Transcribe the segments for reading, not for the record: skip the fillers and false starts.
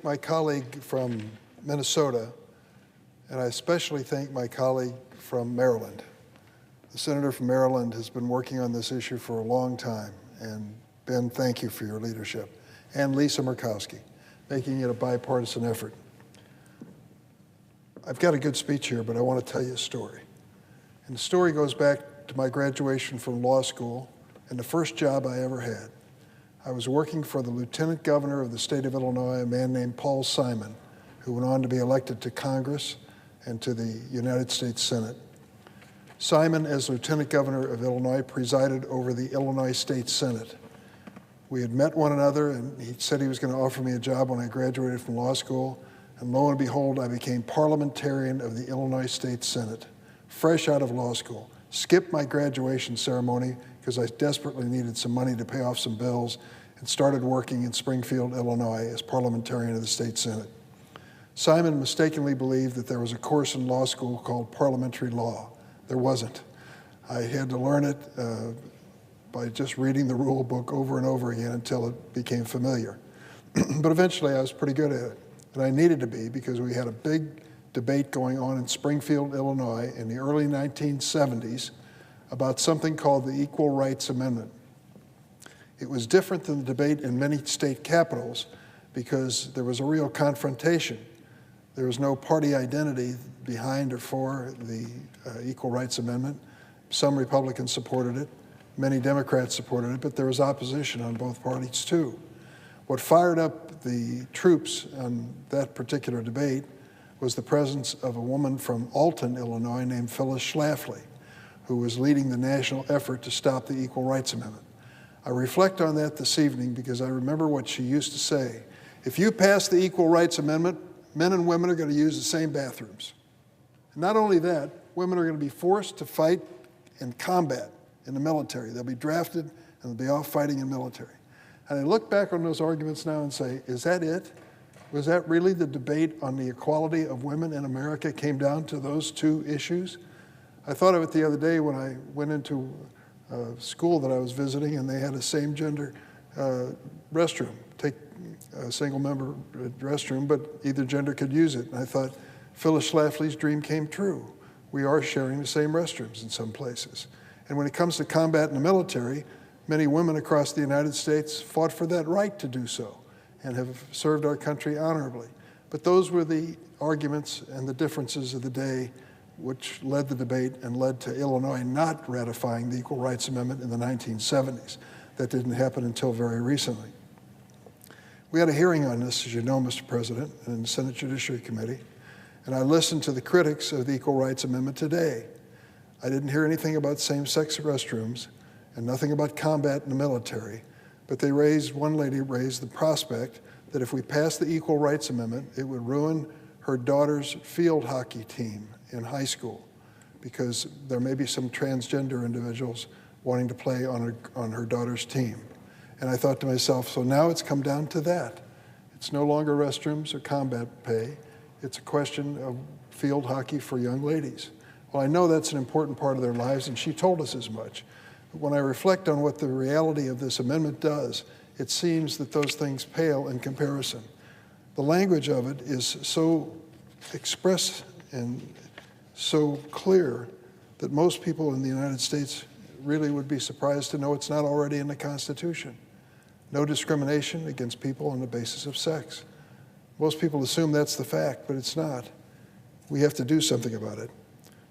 My colleague from Minnesota, and I especially thank my colleague from Maryland. The senator from Maryland has been working on this issue for a long time, and Ben, thank you for your leadership. And Lisa Murkowski, making it a bipartisan effort. I've got a good speech here, but I want to tell you a story. And the story goes back to my graduation from law school and the first job I ever had. I was working for the lieutenant governor of the state of Illinois, a man named Paul Simon, who went on to be elected to Congress and to the United States Senate. Simon, as lieutenant governor of Illinois, presided over the Illinois State Senate. We had met one another, and he said he was going to offer me a job when I graduated from law school. And lo and behold, I became parliamentarian of the Illinois State Senate, fresh out of law school. Skipped my graduation ceremony because I desperately needed some money to pay off some bills, and started working in Springfield, Illinois as parliamentarian of the state Senate. Simon mistakenly believed that there was a course in law school called parliamentary law. There wasn't. I had to learn it by just reading the rule book over and over again until it became familiar. But eventually I was pretty good at it. And I needed to be, because we had a big debate going on in Springfield, Illinois in the early 1970s about something called the Equal Rights Amendment. It was different than the debate in many state capitals because there was a real confrontation. There was no party identity behind or for the Equal Rights Amendment. Some Republicans supported it, many Democrats supported it, but there was opposition on both parties too. What fired up the troops on that particular debate was the presence of a woman from Alton, Illinois, named Phyllis Schlafly, who was leading the national effort to stop the Equal Rights Amendment. I reflect on that this evening because I remember what she used to say. If you pass the Equal Rights Amendment, men and women are going to use the same bathrooms. And not only that, women are going to be forced to fight in combat in the military. They'll be drafted and they'll be off fighting in military. And I look back on those arguments now and say, is that it? Was that really the debate on the equality of women in America came down to those two issues? I thought of it the other day when I went into a school that I was visiting, and they had a same-gender restroom, take a single-member restroom, but either gender could use it. And I thought, Phyllis Schlafly's dream came true. We are sharing the same restrooms in some places. And when it comes to combat in the military, many women across the United States fought for that right to do so and have served our country honorably. But those were the arguments and the differences of the day which led the debate and led to Illinois not ratifying the Equal Rights Amendment in the 1970s. That didn't happen until very recently. We had a hearing on this, as you know, Mr. President, in the Senate Judiciary Committee, and I listened to the critics of the Equal Rights Amendment today. I didn't hear anything about same-sex restrooms and nothing about combat in the military, but one lady raised the prospect that if we passed the Equal Rights Amendment, it would ruin her daughter's field hockey team in high school, because there may be some transgender individuals wanting to play on her daughter's team. And I thought to myself, so now it's come down to that. It's no longer restrooms or combat pay. It's a question of field hockey for young ladies. Well, I know that's an important part of their lives, and she told us as much. But when I reflect on what the reality of this amendment does, it seems that those things pale in comparison. The language of it is so express and so clear that most people in the United States really would be surprised to know it's not already in the Constitution. No discrimination against people on the basis of sex. Most people assume that's the fact, but it's not. We have to do something about it.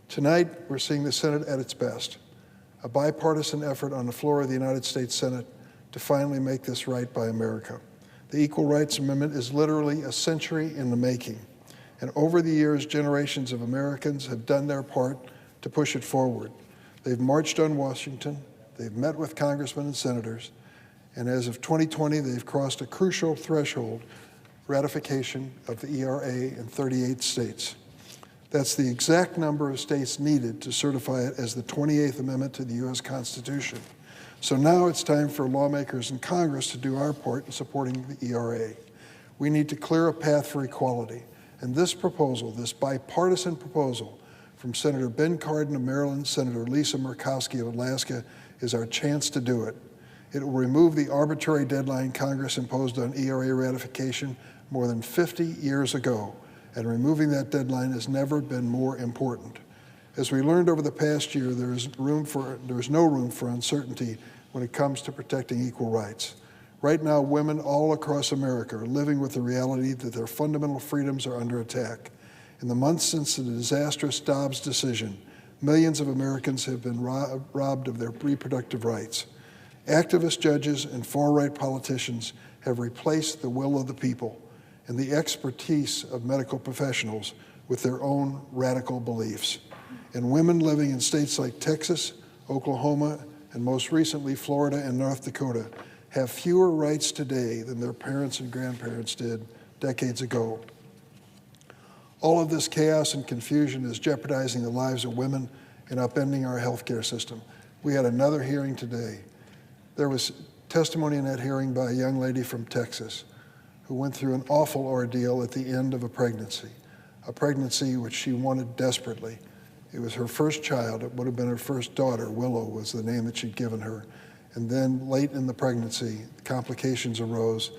Tonight, we're seeing the Senate at its best, a bipartisan effort on the floor of the United States Senate to finally make this right by America. The Equal Rights Amendment is literally a century in the making. And over the years, generations of Americans have done their part to push it forward. They've marched on Washington, they've met with congressmen and senators, and as of 2020, they've crossed a crucial threshold, ratification of the ERA in 38 states. That's the exact number of states needed to certify it as the 28th Amendment to the U.S. Constitution. So now it's time for lawmakers in Congress to do our part in supporting the ERA. We need to clear a path for equality. And this proposal, this bipartisan proposal from Senator Ben Cardin of Maryland, Senator Lisa Murkowski of Alaska, is our chance to do it. It will remove the arbitrary deadline Congress imposed on ERA ratification more than 50 years ago, and removing that deadline has never been more important. As we learned over the past year, there is no room for uncertainty when it comes to protecting equal rights. Right now, women all across America are living with the reality that their fundamental freedoms are under attack. In the months since the disastrous Dobbs decision, millions of Americans have been robbed of their reproductive rights. Activist judges and far-right politicians have replaced the will of the people and the expertise of medical professionals with their own radical beliefs. And women living in states like Texas, Oklahoma, and most recently Florida and North Dakota have fewer rights today than their parents and grandparents did decades ago. All of this chaos and confusion is jeopardizing the lives of women and upending our healthcare system. We had another hearing today. There was testimony in that hearing by a young lady from Texas who went through an awful ordeal at the end of a pregnancy which she wanted desperately. It was her first child. It would have been her first daughter. Willow was the name that she'd given her. And then late in the pregnancy, complications arose,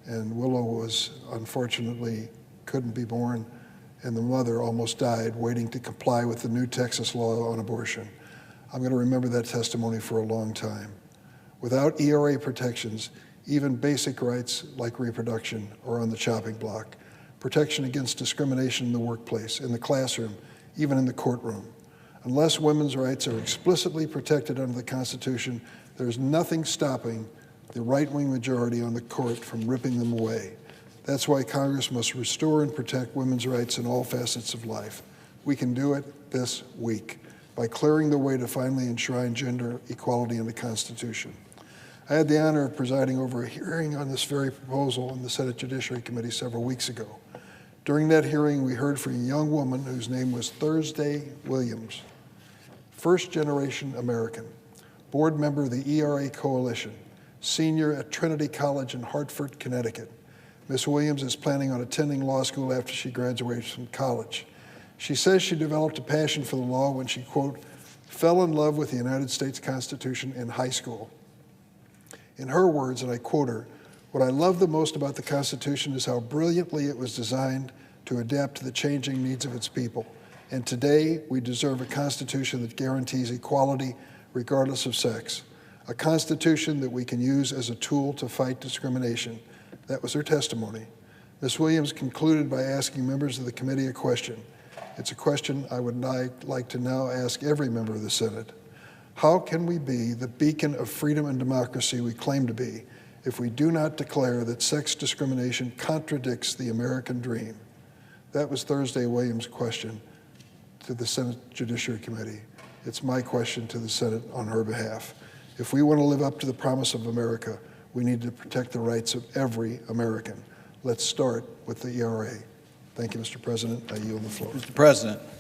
and Willow was unfortunately couldn't be born, and the mother almost died waiting to comply with the new Texas law on abortion. I'm going to remember that testimony for a long time. Without ERA protections, even basic rights like reproduction are on the chopping block. Protection against discrimination in the workplace, in the classroom, even in the courtroom. Unless women's rights are explicitly protected under the Constitution, there's nothing stopping the right-wing majority on the court from ripping them away. That's why Congress must restore and protect women's rights in all facets of life. We can do it this week by clearing the way to finally enshrine gender equality in the Constitution. I had the honor of presiding over a hearing on this very proposal in the Senate Judiciary Committee several weeks ago. During that hearing, we heard from a young woman whose name was Thursday Williams, first-generation American, board member of the ERA Coalition, senior at Trinity College in Hartford, Connecticut. Ms. Williams is planning on attending law school after she graduates from college. She says she developed a passion for the law when she, quote, fell in love with the United States Constitution in high school. In her words, and I quote her, "What I love the most about the Constitution is how brilliantly it was designed to adapt to the changing needs of its people. And today, we deserve a Constitution that guarantees equality regardless of sex, a Constitution that we can use as a tool to fight discrimination." That was her testimony. Ms. Williams concluded by asking members of the committee a question. It's a question I would like to now ask every member of the Senate. How can we be the beacon of freedom and democracy we claim to be if we do not declare that sex discrimination contradicts the American dream? That was Thursday Williams' question to the Senate Judiciary Committee. It's my question to the Senate on her behalf. If we want to live up to the promise of America, we need to protect the rights of every American. Let's start with the ERA. Thank you, Mr. President. I yield the floor. Mr. President.